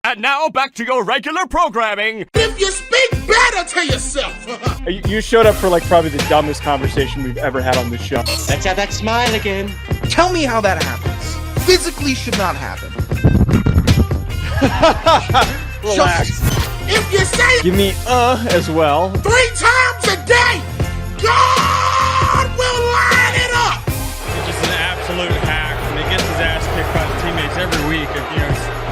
And now back to your regular programming. If you speak better to yourself. You showed up for probably the dumbest conversation we've ever had on this show. Let's have that smile again. Tell me how that happens. Physically should not happen. Relax. If you say Give me as well. 3 times a day, God will line it up. He's just an absolute hack, and he gets his ass kicked by the teammates every week.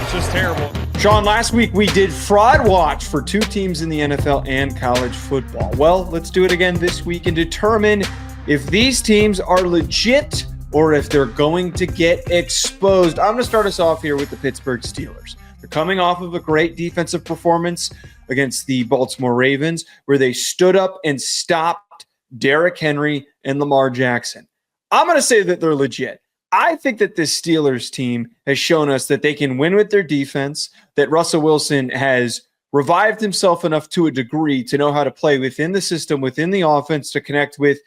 It's just terrible. Sean, last week we did Fraud Watch for 2 teams in the NFL and college football. Well, let's do it again this week and determine if these teams are legit or if they're going to get exposed. I'm going to start us off here with the Pittsburgh Steelers. They're coming off of a great defensive performance against the Baltimore Ravens, where they stood up and stopped Derrick Henry and Lamar Jackson. I'm going to say that they're legit. I think that this Steelers team has shown us that they can win with their defense, that Russell Wilson has revived himself enough to a degree to know how to play within the system, within the offense, to connect with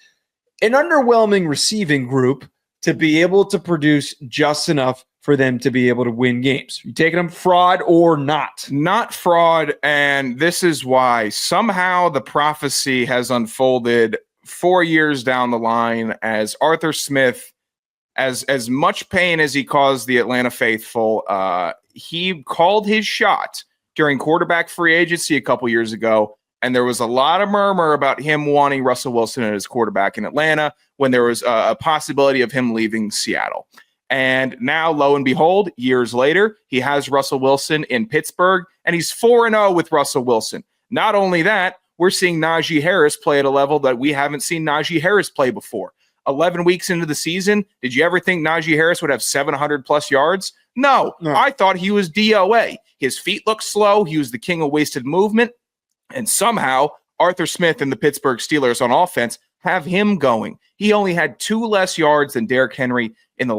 an underwhelming receiving group to be able to produce just enough for them to be able to win games. You taking them fraud or not? Not fraud, and this is why. Somehow the prophecy has unfolded 4 years down the line as Arthur Smith, as much pain as he caused the Atlanta faithful, he called his shot during quarterback free agency a couple years ago, and there was a lot of murmur about him wanting Russell Wilson as quarterback in Atlanta when there was a possibility of him leaving Seattle. And now, lo and behold, years later, he has Russell Wilson in Pittsburgh, and he's 4-0 with Russell Wilson. Not only that, we're seeing Najee Harris play at a level that we haven't seen Najee Harris play before. 11 weeks into the season, did you ever think Najee Harris would have 700-plus yards? No, I thought he was DOA. His feet looked slow. He was the king of wasted movement. And somehow, Arthur Smith and the Pittsburgh Steelers on offense have him going. He only had 2 less yards than Derrick Henry in the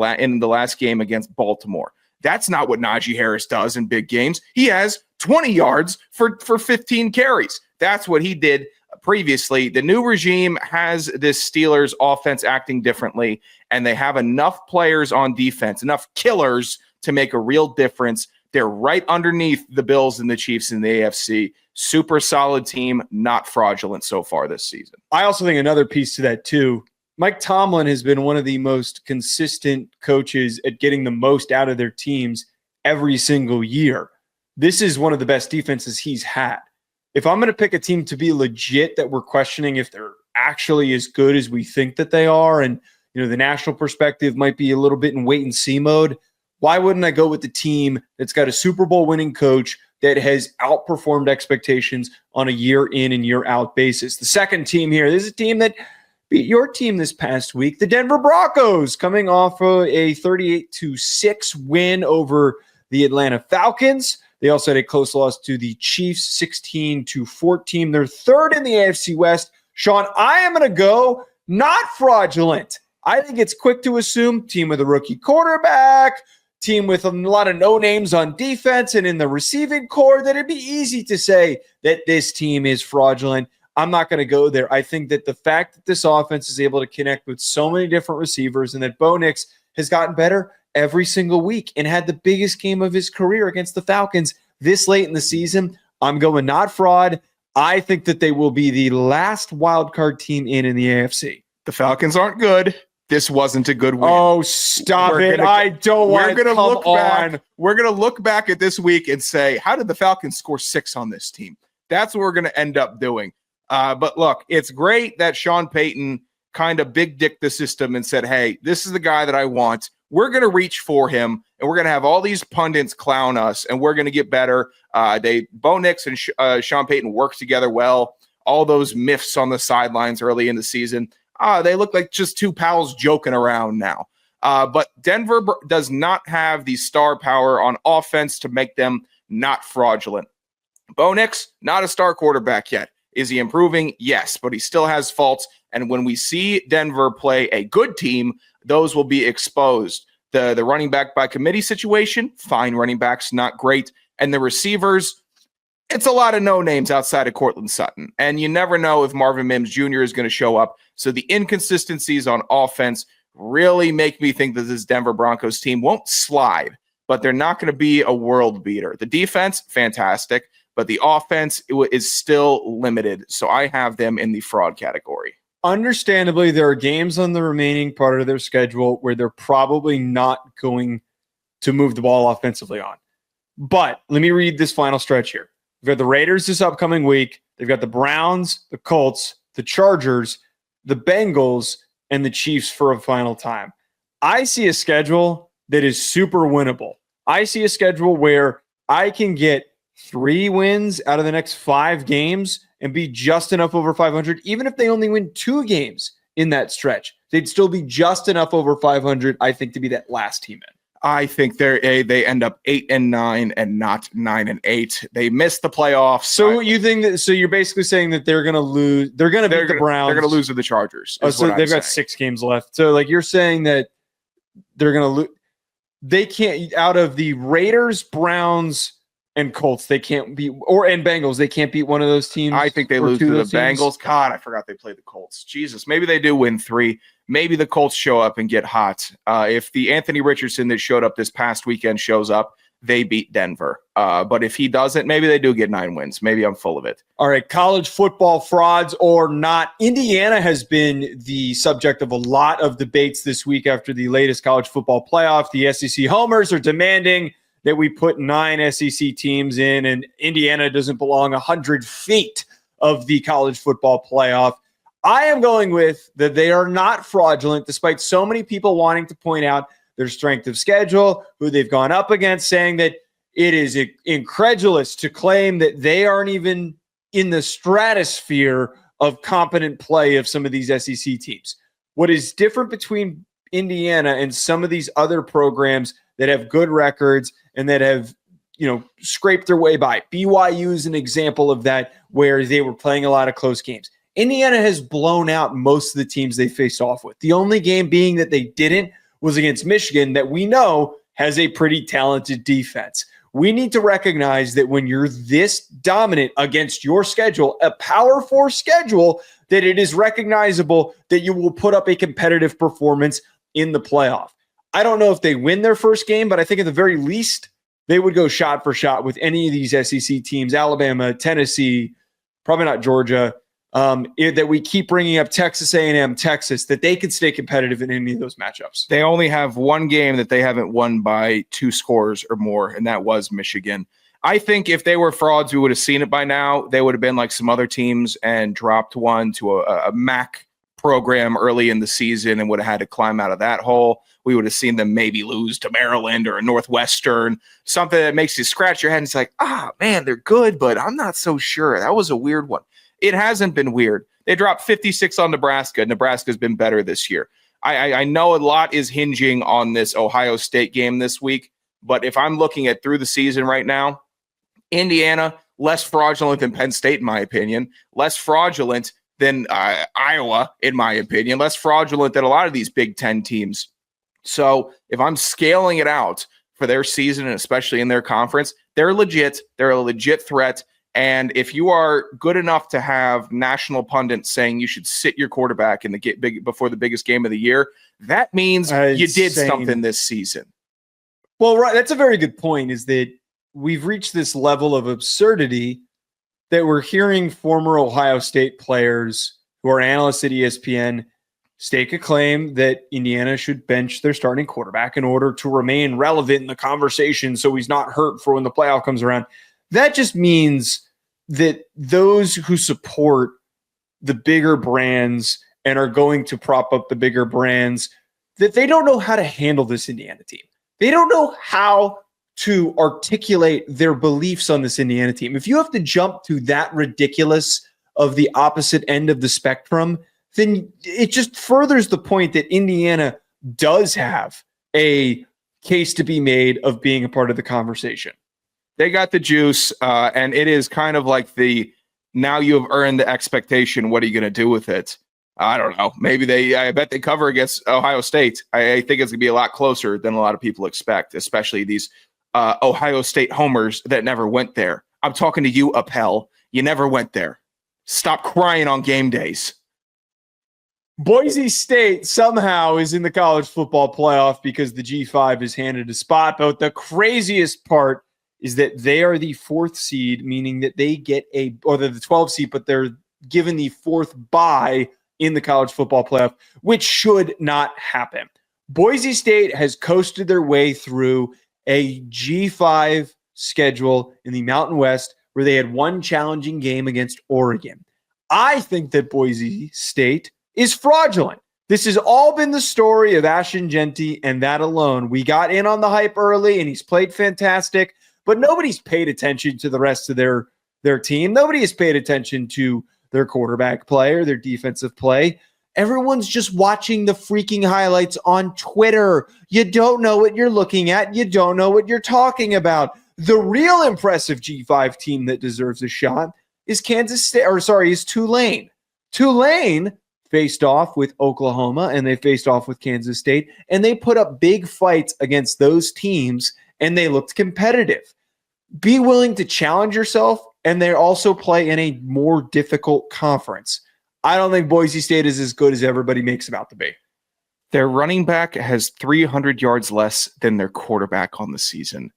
last game against Baltimore. That's not what Najee Harris does in big games. He has 20 yards for 15 carries. That's what he did previously. The new regime has this Steelers offense acting differently, and they have enough players on defense, enough killers to make a real difference. They're right underneath the Bills and the Chiefs in the AFC. Super solid team, not fraudulent so far this season. I also think another piece to that too, Mike Tomlin has been one of the most consistent coaches at getting the most out of their teams every single year. This is one of the best defenses he's had. If I'm going to pick a team to be legit that we're questioning if they're actually as good as we think that they are, and the national perspective might be a little bit in wait and see mode, why wouldn't I go with the team that's got a Super Bowl winning coach that has outperformed expectations on a year in and year out basis? The second team here, this is a team that beat your team this past week, the Denver Broncos, coming off a 38-6 win over the Atlanta Falcons. They also had a close loss to the Chiefs, 16-14. They're third in the AFC West. Sean, I am going to go not fraudulent. I think it's quick to assume team with a rookie quarterback, team with a lot of no names on defense and in the receiving core, that it'd be easy to say that this team is fraudulent. I'm not going to go there. I think that the fact that this offense is able to connect with so many different receivers and that Bo Nix has gotten better every single week and had the biggest game of his career against the Falcons this late in the season, I'm going not fraud. I think that they will be the last wild card team in the AFC. The Falcons aren't good. This wasn't a good win. Oh, stop it. I don't want to come on. We're going to look back at this week and say, how did the Falcons score 6 on this team? That's what we're going to end up doing. But look, it's great that Sean Payton kind of big dicked the system and said, hey, this is the guy that I want. We're going to reach for him, and we're going to have all these pundits clown us, and we're going to get better. Bo Nix and Sean Payton work together well. All those myths on the sidelines early in the season, they look like just 2 pals joking around now. But Denver does not have the star power on offense to make them not fraudulent. Bo Nix, not a star quarterback yet. Is he improving? Yes, but he still has faults. And when we see Denver play a good team, those will be exposed. The running back by committee situation, fine running backs, not great. And the receivers, it's a lot of no names outside of Cortland Sutton. And you never know if Marvin Mims Jr. is going to show up. So the inconsistencies on offense really make me think that this Denver Broncos team won't slide, but they're not going to be a world beater. The defense, fantastic, but the offense is still limited. So I have them in the fraud category. Understandably, there are games on the remaining part of their schedule where they're probably not going to move the ball offensively on. But let me read this final stretch here. We've got the Raiders this upcoming week. They've got the Browns, the Colts, the Chargers, the Bengals, and the Chiefs for a final time. I see a schedule that is super winnable. I see a schedule where I can get 3 wins out of the next 5 games and be just enough over 500. Even if they only win 2 games in that stretch, they'd still be just enough over 500, I think, to be that last team in. I think they end up 8-9 and not 9-8. They missed the playoffs. So you think that? So you're basically saying that they're going to lose. They're going to beat the Browns. They're going to lose to the Chargers. Oh, so they've got 6 games left. So like you're saying that they're going to lose. They can't, out of the Raiders, Browns, and Colts, they can't beat, and Bengals, they can't beat one of those teams. I think they lose to the Bengals. God, I forgot they played the Colts. Jesus, maybe they do win 3. Maybe the Colts show up and get hot. If the Anthony Richardson that showed up this past weekend shows up, they beat Denver. But if he doesn't, maybe they do get 9 wins. Maybe I'm full of it. All right, college football frauds or not. Indiana has been the subject of a lot of debates this week after the latest college football playoff. The SEC homers are demanding that we put 9 SEC teams in, and Indiana doesn't belong 100 feet of the college football playoff. I am going with that they are not fraudulent, despite so many people wanting to point out their strength of schedule, who they've gone up against, saying that it is incredulous to claim that they aren't even in the stratosphere of competent play of some of these SEC teams. What is different between Indiana and some of these other programs that have good records and that have, scraped their way by. BYU is an example of that, where they were playing a lot of close games. Indiana has blown out most of the teams they faced off with. The only game being that they didn't was against Michigan, that we know has a pretty talented defense. We need to recognize that when you're this dominant against your schedule, a Power 4 schedule, that it is recognizable that you will put up a competitive performance in the playoff. I don't know if they win their first game, but I think at the very least, they would go shot for shot with any of these SEC teams, Alabama, Tennessee, probably not Georgia, that we keep bringing up, Texas A&M, Texas, that they could stay competitive in any of those matchups. They only have 1 game that they haven't won by 2 scores or more, and that was Michigan. I think if they were frauds, we would have seen it by now. They would have been like some other teams and dropped one to a MAC program early in the season and would have had to climb out of that hole. We would have seen them maybe lose to Maryland or a Northwestern, something that makes you scratch your head and it's like, man, they're good, but I'm not so sure. That was a weird one. It hasn't been weird. They dropped 56 on Nebraska. Nebraska's been better this year. I know a lot is hinging on this Ohio State game this week, but if I'm looking at through the season right now, Indiana, less fraudulent than Penn State, in my opinion, less fraudulent than Iowa, in my opinion, less fraudulent than a lot of these Big Ten teams. So if I'm scaling it out for their season, and especially in their conference, they're legit. They're a legit threat. And if you are good enough to have national pundits saying you should sit your quarterback in the before the biggest game of the year, that means you did something this season. Well, right, that's a very good point, is that we've reached this level of absurdity that we're hearing former Ohio State players who are analysts at ESPN stake a claim that Indiana should bench their starting quarterback in order to remain relevant in the conversation so he's not hurt for when the playoff comes around. That just means that those who support the bigger brands and are going to prop up the bigger brands, that they don't know how to handle this Indiana team. They don't know how to articulate their beliefs on this Indiana team. If you have to jump to that ridiculous of the opposite end of the spectrum, then it just furthers the point that Indiana does have a case to be made of being a part of the conversation. They got the juice, and it is kind of like now you have earned the expectation. What are you going to do with it? I don't know. Maybe I bet they cover against Ohio State. I think it's going to be a lot closer than a lot of people expect, especially these Ohio State homers that never went there. I'm talking to you, Appel. You never went there. Stop crying on game days. Boise State somehow is in the college football playoff because the G5 is handed a spot. But the craziest part is that they are the 4th seed, meaning that they get or they're the 12th seed, but they're given the 4th bye in the college football playoff, which should not happen. Boise State has coasted their way through a G5 schedule in the Mountain West where they had one challenging game against Oregon. I think that Boise State is fraudulent. This has all been the story of Ashton Jeanty, and that alone. We got in on the hype early, and he's played fantastic, but nobody's paid attention to the rest of their team. Nobody has paid attention to their quarterback play or their defensive play. Everyone's just watching the freaking highlights on Twitter. You don't know what you're looking at. You don't know what you're talking about. The real impressive G5 team that deserves a shot is is Tulane. Tulane faced off with Oklahoma and they faced off with Kansas State, and they put up big fights against those teams, and they looked competitive. Be willing to challenge yourself, and they also play in a more difficult conference. I don't think Boise State is as good as everybody makes it out to be. Their running back has 300 yards less than their quarterback on the season.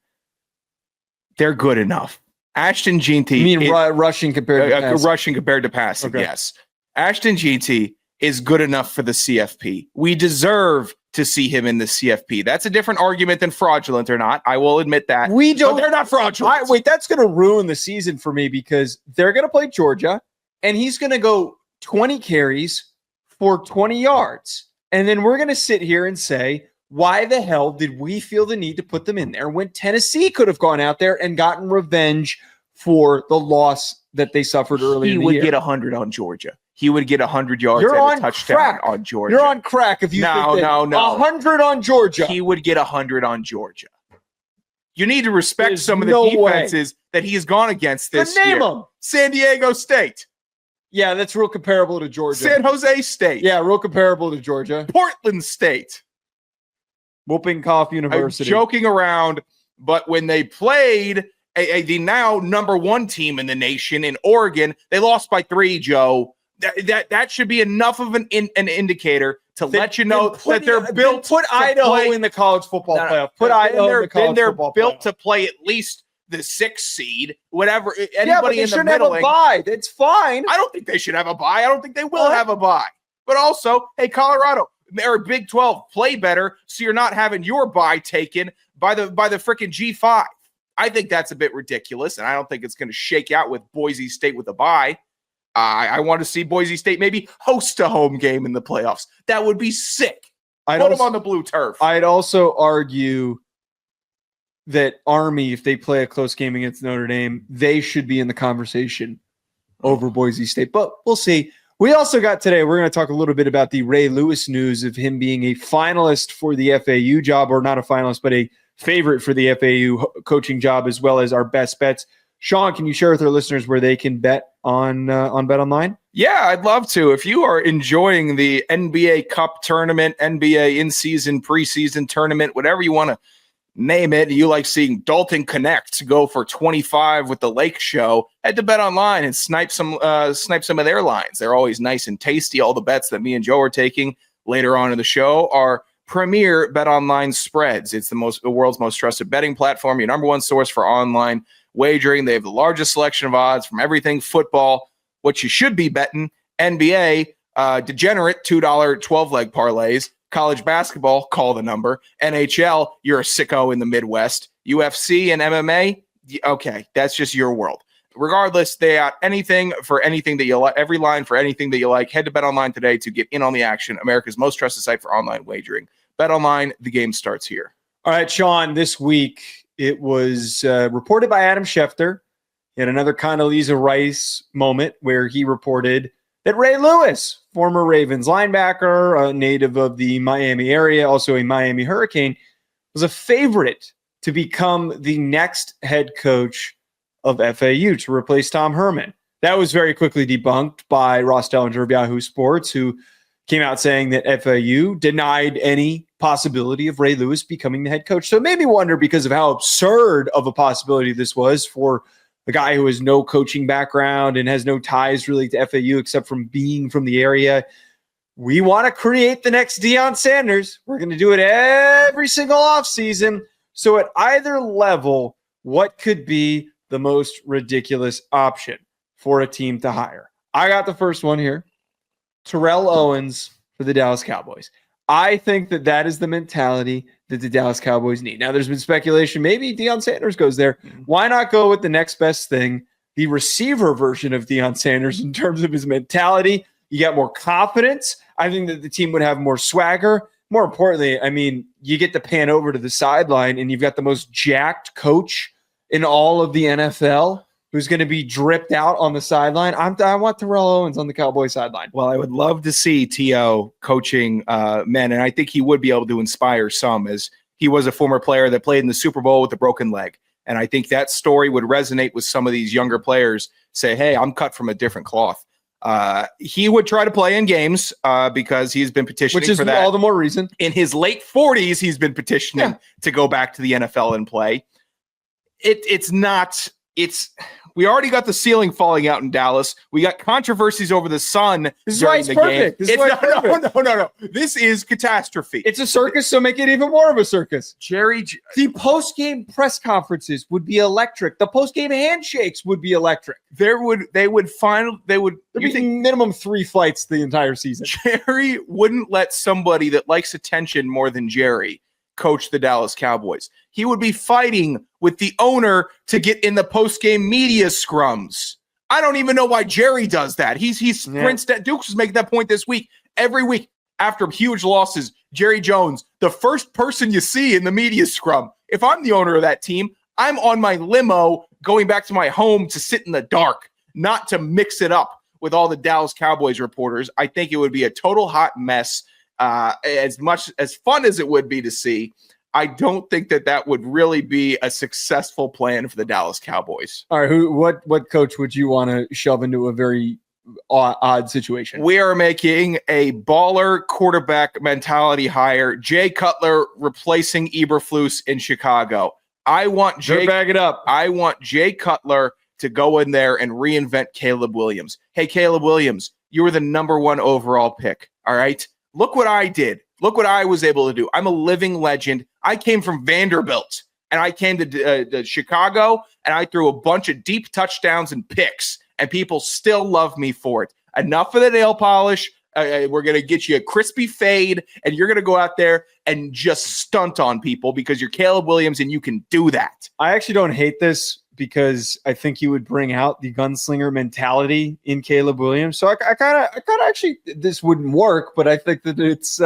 They're good enough. Ashton Jeanty. You mean rushing compared to passing? Rushing compared to passing, okay. Yes. Ashton Jeanty is good enough for the CFP. We deserve to see him in the CFP. That's a different argument than fraudulent or not. I will admit that. But they're not fraudulent. Wait, that's going to ruin the season for me because they're going to play Georgia, and he's going to go 20 carries for 20 yards. And then we're going to sit here and say, why the hell did we feel the need to put them in there when Tennessee could have gone out there and gotten revenge for the loss that they suffered early in the year? He would get 100 on Georgia. He would get 100 yards and a touchdown on Georgia. You're on crack if you think that 100 on Georgia. He would get 100 on Georgia. You need to respect some of the defenses that he's gone against this year. Name them. San Diego State. Yeah, that's real comparable to Georgia. San Jose State. Yeah, real comparable to Georgia. Portland State. Whooping Cough University. I'm joking around, but when they played the now number 1 team in the nation in Oregon, they lost by 3, Joe. That should be enough of an indicator to let you know that they're built. Put Idaho in the college football playoff. Put Idaho in the college football playoff. They're built to play at least the 6th seed, whatever. Anybody but they in the shouldn't middle. have a bye. It's fine. I don't think they should have a bye. I don't think they will have a bye. But also, hey, Colorado or Big 12, play better so you're not having your bye taken by the freaking G5. I think that's a bit ridiculous, and I don't think it's going to shake out with Boise State with a bye. I want to see Boise State maybe host a home game in the playoffs. That would be sick. Put them on the blue turf. I'd also argue that Army, if they play a close game against Notre Dame, they should be in the conversation over Boise State. But we'll see. We also got today, we're going to talk a little bit about the Ray Lewis news of him being a finalist for the FAU job, or not a finalist, but a favorite for the FAU coaching job, as well as our best bets. Sean, can you share with our listeners where they can bet on Bet Online? Yeah, I'd love to. If you are enjoying the NBA Cup tournament, NBA in-season, preseason tournament, whatever you want to name it, you like seeing Dalton Connect go for 25 with the Lake Show, head to Bet Online and snipe some of their lines. They're always nice and tasty. All the bets that me and Joe are taking later on in the show are premier Bet Online spreads. It's the world's most trusted betting platform, your number 1 source for online wagering. They have the largest selection of odds from everything football, what you should be betting, NBA, degenerate $2 12-leg parlays, college basketball, call the number, NHL, you're a sicko in the Midwest, UFC and MMA, okay, that's just your world. Regardless, they got anything for anything that you like, every line for anything that you like. Head to Bet Online today to get in on the action. America's most trusted site for online wagering. Bet Online, the game starts here. All right, Sean, this week it was reported by Adam Schefter in another Condoleezza Rice moment where he reported that Ray Lewis, former Ravens linebacker, a native of the Miami area, also a Miami Hurricane, was a favorite to become the next head coach of FAU to replace Tom Herman. That was very quickly debunked by Ross Dellinger of Yahoo Sports, who came out saying that FAU denied any possibility of Ray Lewis becoming the head coach. So it made me wonder, because of how absurd of a possibility this was for a guy who has no coaching background and has no ties really to FAU except from being from the area. we want to create the next Deion Sanders. We're going to do it every single offseason. So at either level, what could be the most ridiculous option for a team to hire? I got the first one here. Terrell Owens for the Dallas Cowboys. I think that is the mentality that the Dallas Cowboys need. Now, there's been speculation. Maybe Deion Sanders goes there. Why not go with the next best thing, the receiver version of Deion Sanders in terms of his mentality? You got more confidence. I think that the team would have more swagger. More importantly, I mean, you get to pan over to the sideline and you've got the most jacked coach in all of the NFL who's going to be dripped out on the sideline. I want Terrell Owens on the Cowboys sideline. Well, I would love to see T.O. coaching men, and I think he would be able to inspire some, as he was a former player that played in the Super Bowl with a broken leg. And I think that story would resonate with some of these younger players, say, hey, I'm cut from a different cloth. He would try to play in games because he's been petitioning for that. Which is all the more reason. In his late 40s, he's been petitioning to go back to the NFL and play. We already got the ceiling falling out in Dallas. We got controversies over the sun. This is why it's perfect. No. This is catastrophe. It's a circus, so make it even more of a circus. The post-game press conferences would be electric. The post-game handshakes would be electric. There'd be minimum 3 flights the entire season. Jerry wouldn't let somebody that likes attention more than Jerry coach the Dallas Cowboys. He would be fighting with the owner to get in the post-game media scrums. I don't even know why Jerry does that. He sprints that. Dukes was making that point this week. Every week after huge losses, Jerry Jones, the first person you see in the media scrum. If I'm the owner of that team, I'm on my limo going back to my home to sit in the dark, not to mix it up with all the Dallas Cowboys reporters. I think it would be a total hot mess. As much as fun as it would be to see, I don't think that would really be a successful plan for the Dallas Cowboys. All right, what coach would you want to shove into a very odd situation? We are making a baller quarterback mentality hire. Jay Cutler replacing Eberflus in Chicago. I want Jay Cutler to go in there and reinvent Caleb Williams. Hey, Caleb Williams, you were the number 1 overall pick. All right. Look what I did. Look what I was able to do. I'm a living legend. I came from Vanderbilt, and I came to Chicago, and I threw a bunch of deep touchdowns and picks, and people still love me for it. Enough of the nail polish. We're going to get you a crispy fade, and you're going to go out there and just stunt on people because you're Caleb Williams, and you can do that. I actually don't hate this because I think you would bring out the gunslinger mentality in Caleb Williams. So I kind of actually, this wouldn't work, but I think that it's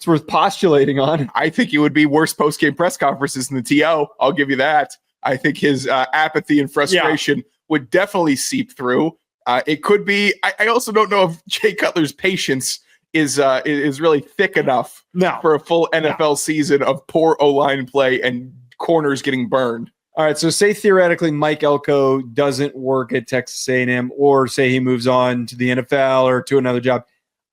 worth postulating on. I think it would be worse post-game press conferences than the TO. I'll give you that. I think his apathy and frustration would definitely seep through. It could be. I also don't know if Jay Cutler's patience is really thick enough for a full NFL season of poor O-line play and corners getting burned. All right, so say theoretically Mike Elko doesn't work at Texas A&M, or say he moves on to the NFL or to another job.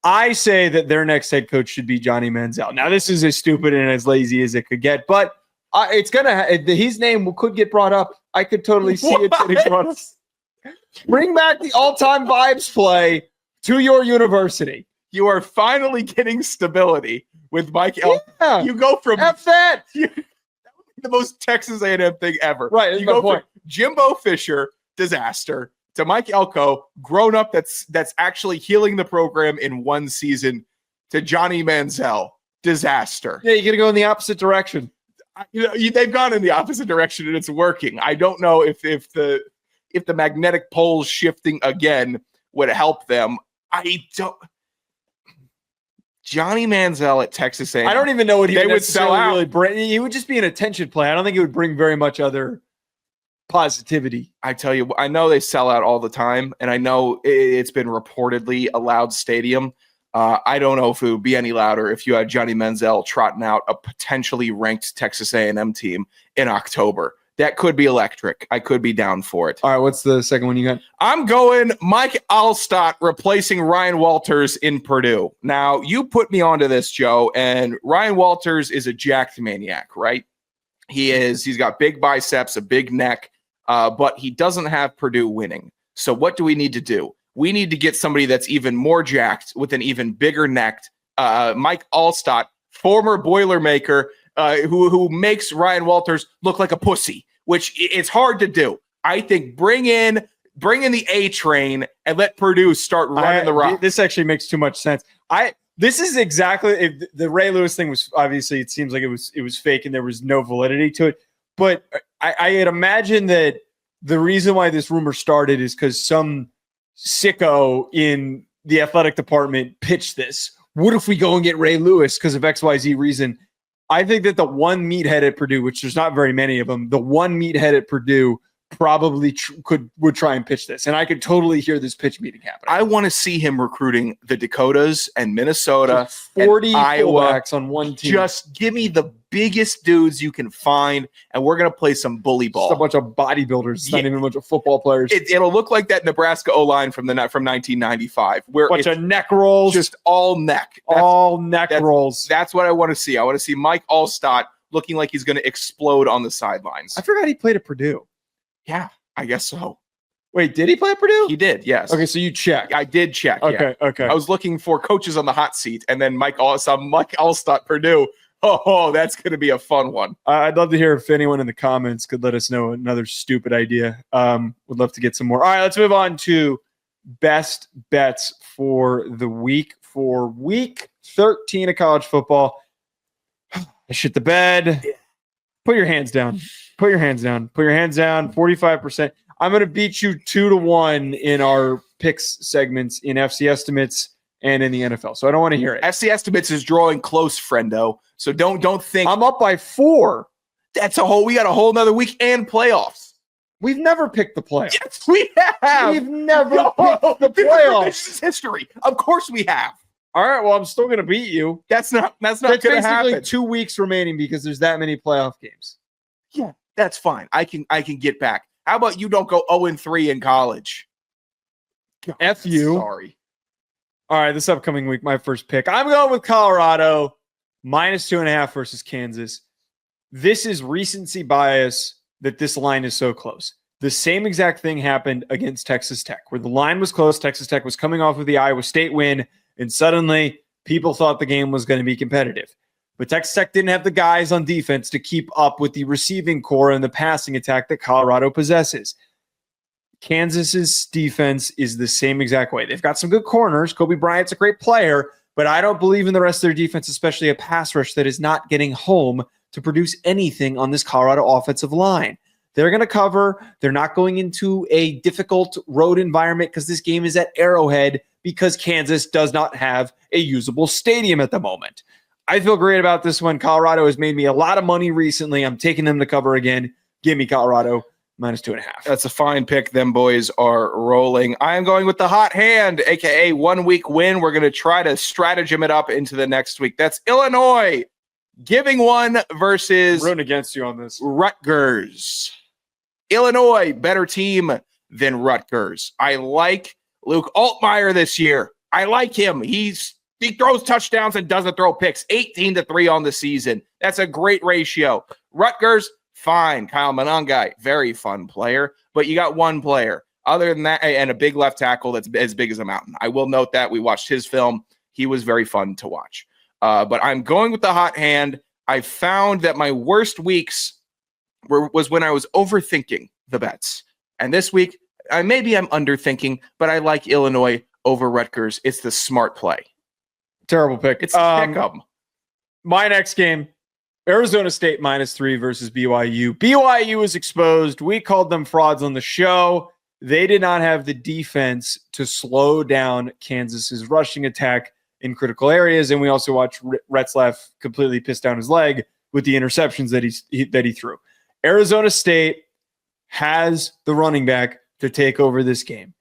I say that their next head coach should be Johnny Manziel. Now, this is as stupid and as lazy as it could get, but his name could get brought up. I could totally see it getting brought up. Bring back the all-time vibes play to your university. You are finally getting stability with Mike Elko. Yeah. You go from F that. The most Texas A&M thing ever. Right. You go from Jimbo Fisher, disaster, to Mike Elko, grown up that's actually healing the program in one season, to Johnny Manziel, disaster. Yeah, you're going to go in the opposite direction. They've gone in the opposite direction and it's working. I don't know if the magnetic poles shifting again would help them. Johnny Manziel at Texas A&M. I don't even know what he would sell out. Really bring. He would just be an attention play. I don't think it would bring very much other positivity. I tell you, I know they sell out all the time, and I know it's been reportedly a loud stadium. I don't know if it would be any louder if you had Johnny Manziel trotting out a potentially ranked Texas A&M team in October. That could be electric. I could be down for it. All right, what's the second one you got? I'm going Mike Alstott replacing Ryan Walters in Purdue. Now, you put me onto this, Joe, and Ryan Walters is a jacked maniac, right? He is. He's got big biceps, a big neck, but he doesn't have Purdue winning. So what do we need to do? We need to get somebody that's even more jacked with an even bigger neck. Mike Allstott, former Boilermaker, who makes Ryan Walters look like a pussy, which it's hard to do. I think bring in the A train and let Purdue start running the rock. This actually makes too much sense. This is exactly the Ray Lewis thing was obviously it seems like it was fake and there was no validity to it. But I had imagined that the reason why this rumor started is because some sicko in the athletic department pitched this. What if we go and get Ray Lewis because of XYZ reason? I think that the one meathead at Purdue, which there's not very many of them, the one meathead at Purdue probably would try and pitch this. And I could totally hear this pitch meeting happening. I want to see him recruiting the Dakotas and Minnesota, 40 and Iowa fullbacks on one team. Just give me the biggest dudes you can find, and we're going to play some bully ball. Just a bunch of bodybuilders. It's not even a bunch of football players. It'll look like that Nebraska O-line from 1995, where bunch of neck rolls. Just all neck. Rolls. That's what I want to see. I want to see Mike Allstott looking like he's going to explode on the sidelines. I forgot he played at Purdue. Yeah, I guess so. Wait, did he play at Purdue? He did, yes. Okay, so you checked. I did check. Okay, yeah. okay. I was looking for coaches on the hot seat, and then Mike Allstott, Purdue. Oh, that's going to be a fun one. I'd love to hear if anyone in the comments could let us know another stupid idea. Would love to get some more. All right, let's move on to best bets for the week. For week 13 of college football. I shit the bed. Yeah. Put your hands down. Put your hands down. Put your hands down. 45%. I'm going to beat you 2-1 in our picks segments in FC Estimates and in the NFL. So I don't want to hear it. FC Estimates is drawing close, friendo. So don't think I'm up by 4. We got a whole nother week and playoffs. We've never picked the playoffs. Yes, we have. We've never picked the playoffs. This is history. Of course we have. All right. Well, I'm still going to beat you. That's not going to happen. 2 weeks remaining because there's that many playoff games. Yeah, that's fine. I can get back. How about you don't go 0-3 in college? God, F you. Sorry. All right, this upcoming week, my first pick. I'm going with Colorado, -2.5 versus Kansas. This is recency bias that this line is so close. The same exact thing happened against Texas Tech, where the line was close. Texas Tech was coming off of the Iowa State win, and suddenly people thought the game was going to be competitive. But Texas Tech didn't have the guys on defense to keep up with the receiving core and the passing attack that Colorado possesses. Kansas's defense is the same exact way. They've got some good corners. Kobe Bryant's a great player, but I don't believe in the rest of their defense, especially a pass rush that is not getting home to produce anything on this Colorado offensive line. They're going to cover. They're not going into a difficult road environment because this game is at Arrowhead because Kansas does not have a usable stadium at the moment. I feel great about this one. Colorado has made me a lot of money recently. I'm taking them to cover again. Give me Colorado -2.5. That's a fine pick. Them boys are rolling. I am going with the hot hand, a.k.a. 1 week win. We're going to try to stratagem it up into the next week. That's Illinois giving one versus I'm rooting against you on this. Rutgers. Illinois, better team than Rutgers. I like Luke Altmaier this year. I like him. He throws touchdowns and doesn't throw picks. 18-3 on the season. That's a great ratio. Rutgers, fine. Kyle Monangai, very fun player. But you got one player. Other than that, and a big left tackle that's as big as a mountain. I will note that. We watched his film. He was very fun to watch. But I'm going with the hot hand. I found that my worst weeks was when I was overthinking the bets. And this week, maybe I'm underthinking, but I like Illinois over Rutgers. It's the smart play. Terrible pick. It's a pick 'em. My next game, Arizona State -3 versus BYU. BYU was exposed. We called them frauds on the show. They did not have the defense to slow down Kansas's rushing attack in critical areas. And we also watched Retzlaff completely piss down his leg with the interceptions that he threw. Arizona State has the running back to take over this game.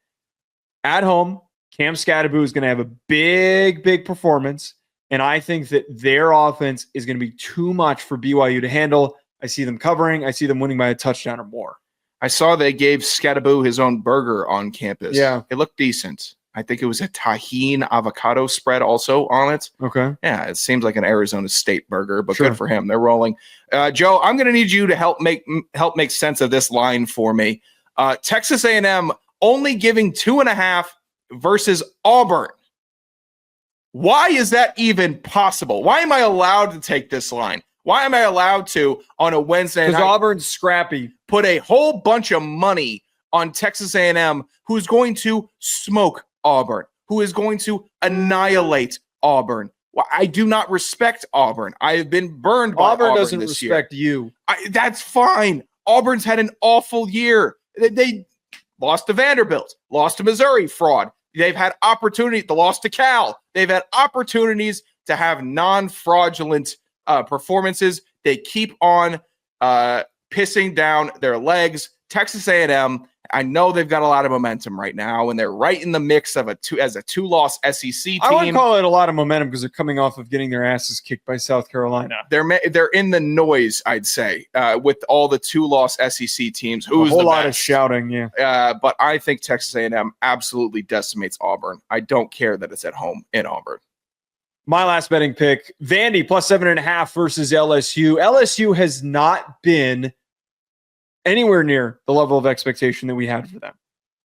At home, Cam Scatterboo is going to have a big performance, and I think that their offense is going to be too much for BYU to handle. I see them covering. I see them winning by a touchdown or more. I saw they gave Scatterboo his own burger on campus. Yeah. It looked decent. I think it was a tahini avocado spread also on it. Okay. Yeah, it seems like an Arizona State burger, but Good for him. They're rolling. Joe, I'm going to need you to help make sense of this line for me. Texas A&M only giving 2.5 versus Auburn. Why is that even possible? Why am I allowed to take this line? Why am I allowed to, on a Wednesday Because night, Auburn's scrappy. put a whole bunch of money on Texas A&M, who's going to smoke Auburn, who is going to annihilate Auburn? Well, I do not respect Auburn. I have been burned by Auburn doesn't this respect year. you. That's fine. Auburn's had an awful year. They lost to Vanderbilt, lost to Missouri, fraud. They've had opportunity. They lost to Cal. They've had opportunities to have non-fraudulent performances. They keep on pissing down their legs. Texas A&M, I know they've got a lot of momentum right now, and they're right in the mix of as a two-loss SEC team. I wouldn't call it a lot of momentum because they're coming off of getting their asses kicked by South Carolina. They're in the noise, I'd say, with all the two-loss SEC teams. Who's a whole the lot of best? shouting, yeah. But I think Texas A&M absolutely decimates Auburn. I don't care that it's at home in Auburn. My last betting pick, Vandy plus 7.5 versus LSU. LSU has not been anywhere near the level of expectation that we had for them.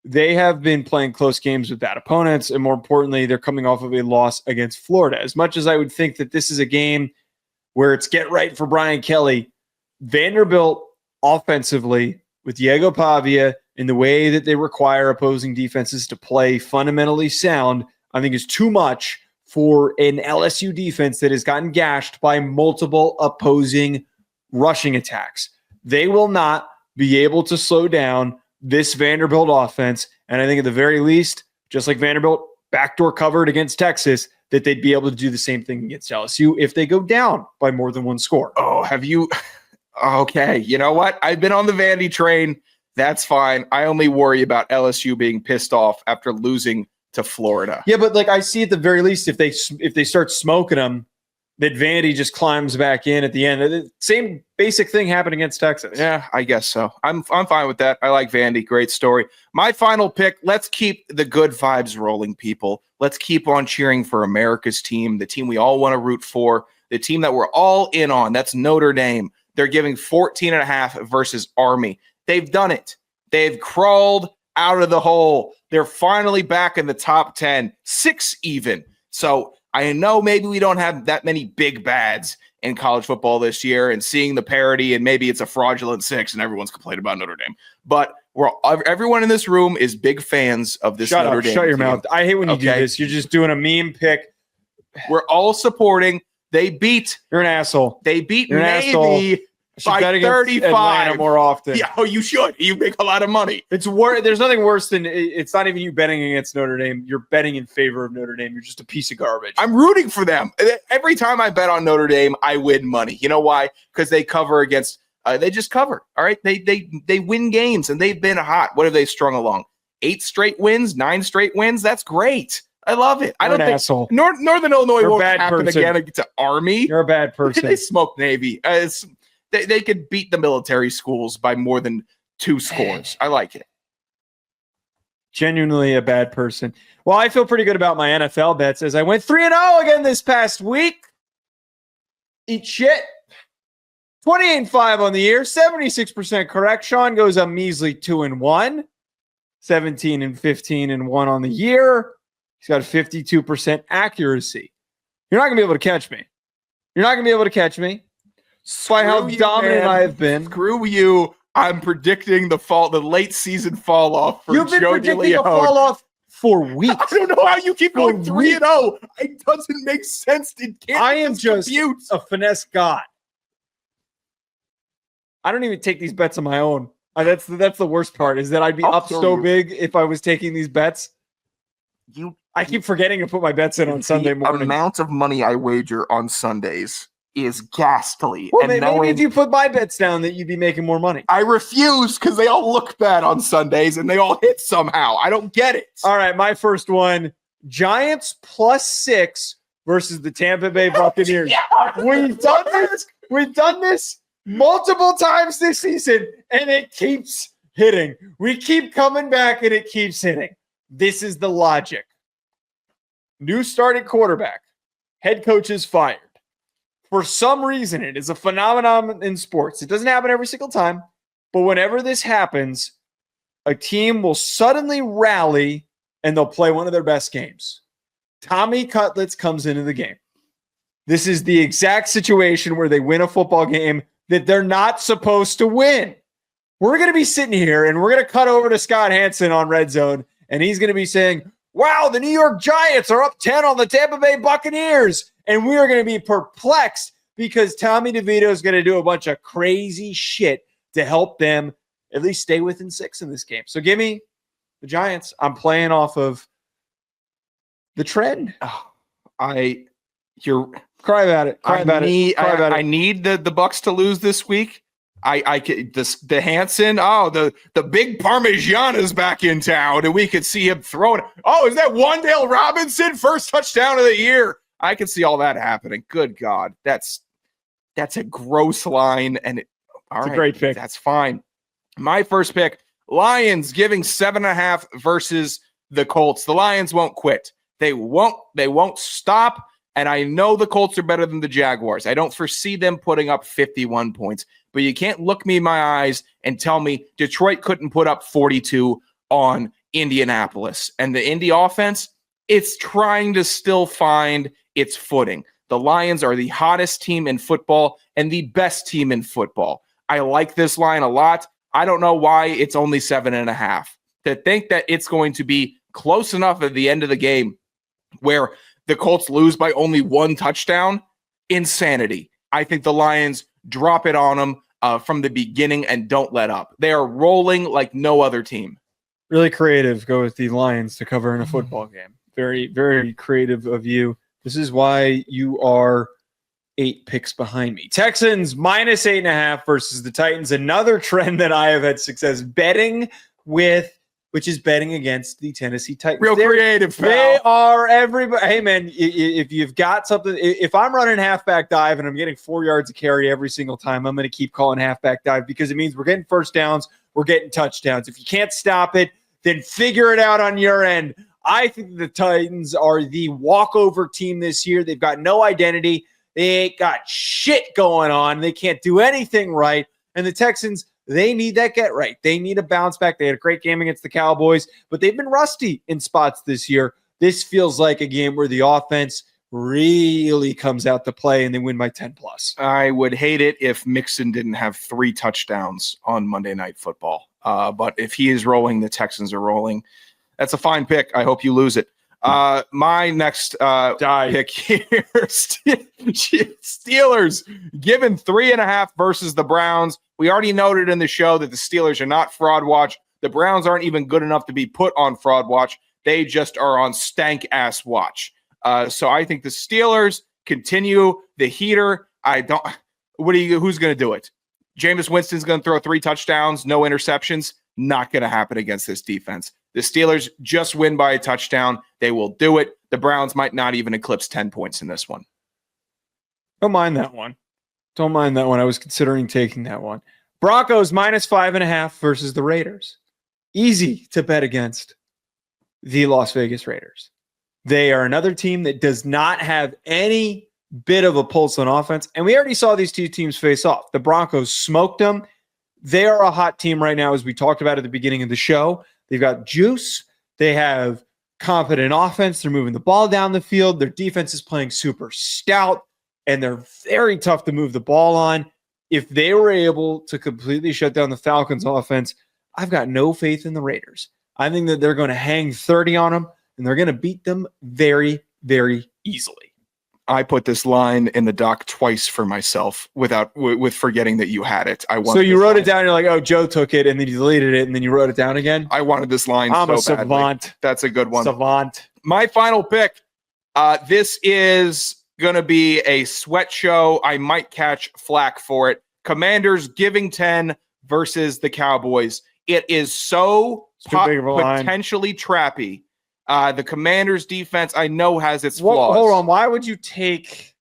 They have been playing close games with bad opponents, and more importantly, they're coming off of a loss against Florida. As much as I would think that this is a game where it's get right for Brian Kelly, Vanderbilt offensively, with Diego Pavia and the way that they require opposing defenses to play fundamentally sound, I think is too much for an LSU defense that has gotten gashed by multiple opposing rushing attacks. They will not be able to slow down this Vanderbilt offense. And I think at the very least, just like Vanderbilt backdoor covered against Texas, that they'd be able to do the same thing against LSU if they go down by more than one score. Oh, have you? Okay. You know what? I've been on the Vandy train. That's fine. I only worry about LSU being pissed off after losing to Florida. Yeah, but like I see at the very least, if they start smoking them, that Vandy just climbs back in at the end. The same basic thing happened against Texas. Yeah, I guess so. I'm fine with that. I like Vandy. Great story. My final pick, let's keep the good vibes rolling, people. Let's keep on cheering for America's team, the team we all want to root for, the team that we're all in on. That's Notre Dame. They're giving 14.5 versus Army. They've done it. They've crawled out of the hole. They're finally back in the top 10, 6 even. So I know maybe we don't have that many big bads in college football this year, and seeing the parity, and maybe it's a fraudulent 6 and everyone's complaining about Notre Dame. But everyone in this room is big fans of this Notre Dame. Shut your team. mouth. I hate when you do this. You're just doing a meme pick. We're all supporting. They beat. You're an asshole. They beat You're Navy by 35. Atlanta more often. Yeah, you should. You make a lot of money. There's nothing worse than it's not even you betting against Notre Dame. You're betting in favor of Notre Dame. You're just a piece of garbage. I'm rooting for them. Every time I bet on Notre Dame, I win money. You know why? Because they cover against. They just cover. All right. They win games, and they've been hot. What have they strung along? 8 straight wins, 9 straight wins. That's great. I love it. I don't think asshole. Northern Illinois You're won't happen again to Army. You're a bad person. They smoke Navy. They could beat the military schools by more than 2 scores. I like it. Genuinely a bad person. Well, I feel pretty good about my NFL bets as I went 3-0 again this past week. Eat shit. 28-5 on the year, 76% correct. Sean goes a measly 2-1, 17-15-1 on the year. He's got a 52% accuracy. You're not going to be able to catch me. Despite how dominant I have been. Screw you. I'm predicting the late season fall off for You've been Joe predicting DeLeone. a fall off for weeks. I don't know how you keep going 3-0. It doesn't make sense. It can't. I am just compute. a finesse god. I don't even take these bets on my own. That's the worst part, is that I'd be up so big if I was taking these bets. I keep forgetting to put my bets in on Sunday morning. The amount of money I wager on Sundays is ghastly. Well, maybe if you put my bets down, that you'd be making more money. I refuse, because they all look bad on Sundays and they all hit somehow. I don't get it. All right, my first one: Giants +6 versus the Tampa Bay Buccaneers. We've done this multiple times this season, and it keeps hitting. We keep coming back, and it keeps hitting. This is the logic. New starting quarterback. Head coach is fired. For some reason, it is a phenomenon in sports. It doesn't happen every single time, but whenever this happens, a team will suddenly rally and they'll play one of their best games. Tommy Cutlets comes into the game. This is the exact situation where they win a football game that they're not supposed to win. We're going to be sitting here and we're going to cut over to Scott Hansen on Red Zone, and he's going to be saying, wow, the New York Giants are up 10 on the Tampa Bay Buccaneers. And we are going to be perplexed because Tommy DeVito is going to do a bunch of crazy shit to help them at least stay within 6 in this game. So give me the Giants. I'm playing off of the trend. You're cry about it. I need the Bucs to lose this week. The Hansen, the big Parmesan is back in town, and we could see him throwing. Oh, is that Wan'Dale Robinson first touchdown of the year? I can see all that happening. Good God, that's a gross line, and it's a great pick. That's fine. My first pick: Lions giving 7.5 versus the Colts. The Lions won't quit. They won't stop. And I know the Colts are better than the Jaguars. I don't foresee them putting up 51 points. But you can't look me in my eyes and tell me Detroit couldn't put up 42 on Indianapolis. And the Indy offense, it's trying to still find its footing. The Lions are the hottest team in football and the best team in football. I like this line a lot. I don't know why it's only 7.5. To think that it's going to be close enough at the end of the game where the Colts lose by only 1 touchdown, insanity. I think the Lions drop it on them from the beginning and don't let up. They are rolling like no other team. Really creative. Go with the Lions to cover in a football game. Very, very creative of you. This is why you are 8 picks behind me. Texans minus 8.5 versus the Titans. Another trend that I have had success betting with, which is betting against the Tennessee Titans. Real creative, pal. They are everybody. Hey, man, if you've got something, if I'm running halfback dive and I'm getting 4 yards of carry every single time, I'm going to keep calling halfback dive because it means we're getting first downs, we're getting touchdowns. If you can't stop it, then figure it out on your end. I think the Titans are the walkover team this year. They've got no identity. They ain't got shit going on. They can't do anything right. And the Texans, they need that get right. They need a bounce back. They had a great game against the Cowboys, but they've been rusty in spots this year. This feels like a game where the offense really comes out to play and they win by 10 plus. I would hate it if Mixon didn't have 3 touchdowns on Monday Night Football. But if he is rolling, the Texans are rolling. That's a fine pick. I hope you lose it. My next pick here, Steelers given 3.5 versus the Browns. We already noted in the show that the Steelers are not fraud watch. The Browns aren't even good enough to be put on fraud watch. They just are on stank ass watch. So I think the Steelers continue the heater. Who's going to do it? Jameis Winston's going to throw 3 touchdowns, no interceptions. Not going to happen against this defense. The Steelers just win by a touchdown. They will do it. The Browns might not even eclipse 10 points in this one. Don't mind that one. I was considering taking that one. Broncos minus 5.5 versus the Raiders. Easy to bet against the Las Vegas Raiders. They are another team that does not have any bit of a pulse on offense. And we already saw these two teams face off. The Broncos smoked them. They are a hot team right now, as we talked about at the beginning of the show. They've got juice. They have confident offense. They're moving the ball down the field. Their defense is playing super stout, and they're very tough to move the ball on. If they were able to completely shut down the Falcons' offense, I've got no faith in the Raiders. I think that they're going to hang 30 on them, and they're going to beat them very, very easily. I put this line in the doc twice for myself with forgetting that you had it. So you wrote it down. You're like, oh, Joe took it, and then you deleted it, and then you wrote it down again. I wanted this line. I'm so a savant. Badly. That's a good one. Savant. My final pick. This is going to be a sweat show. I might catch flack for it. Commanders giving 10 versus the Cowboys. It is so potentially trappy. The Commanders defense, I know, has its flaws. Hold on. Why would you take...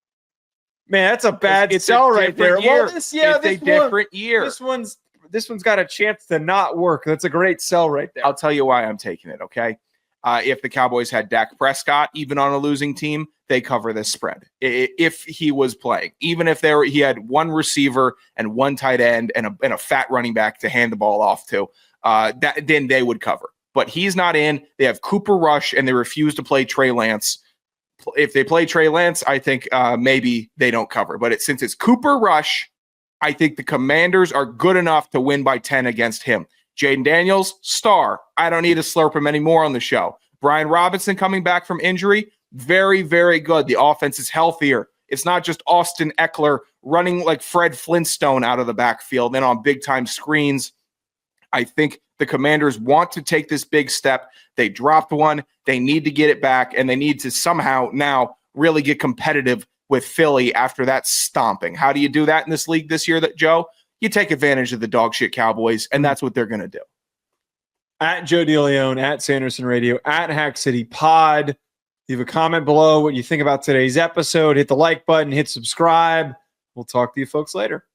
Man, that's a bad sell right there. Well, it's a different year. This one's got a chance to not work. That's a great sell right there. I'll tell you why I'm taking it, okay? If the Cowboys had Dak Prescott, even on a losing team, they cover this spread. If he was playing, even if he had one receiver and one tight end and a fat running back to hand the ball off to, then they would cover. but he's not in. They have Cooper Rush, and they refuse to play Trey Lance. If they play Trey Lance, I think maybe they don't cover. But since it's Cooper Rush, I think the Commanders are good enough to win by 10 against him. Jaden Daniels, star. I don't need to slurp him anymore on the show. Brian Robinson coming back from injury, very, very good. The offense is healthier. It's not just Austin Eckler running like Fred Flintstone out of the backfield and on big-time screens. I think the Commanders want to take this big step. They dropped one. They need to get it back, and they need to somehow now really get competitive with Philly after that stomping. How do you do that in this league this year, Joe? You take advantage of the dog shit Cowboys, and that's what they're going to do. At Joe DeLeone, at Sanderson Radio, at Hack City Pod. Leave a comment below what you think about today's episode. Hit the like button, hit subscribe. We'll talk to you folks later.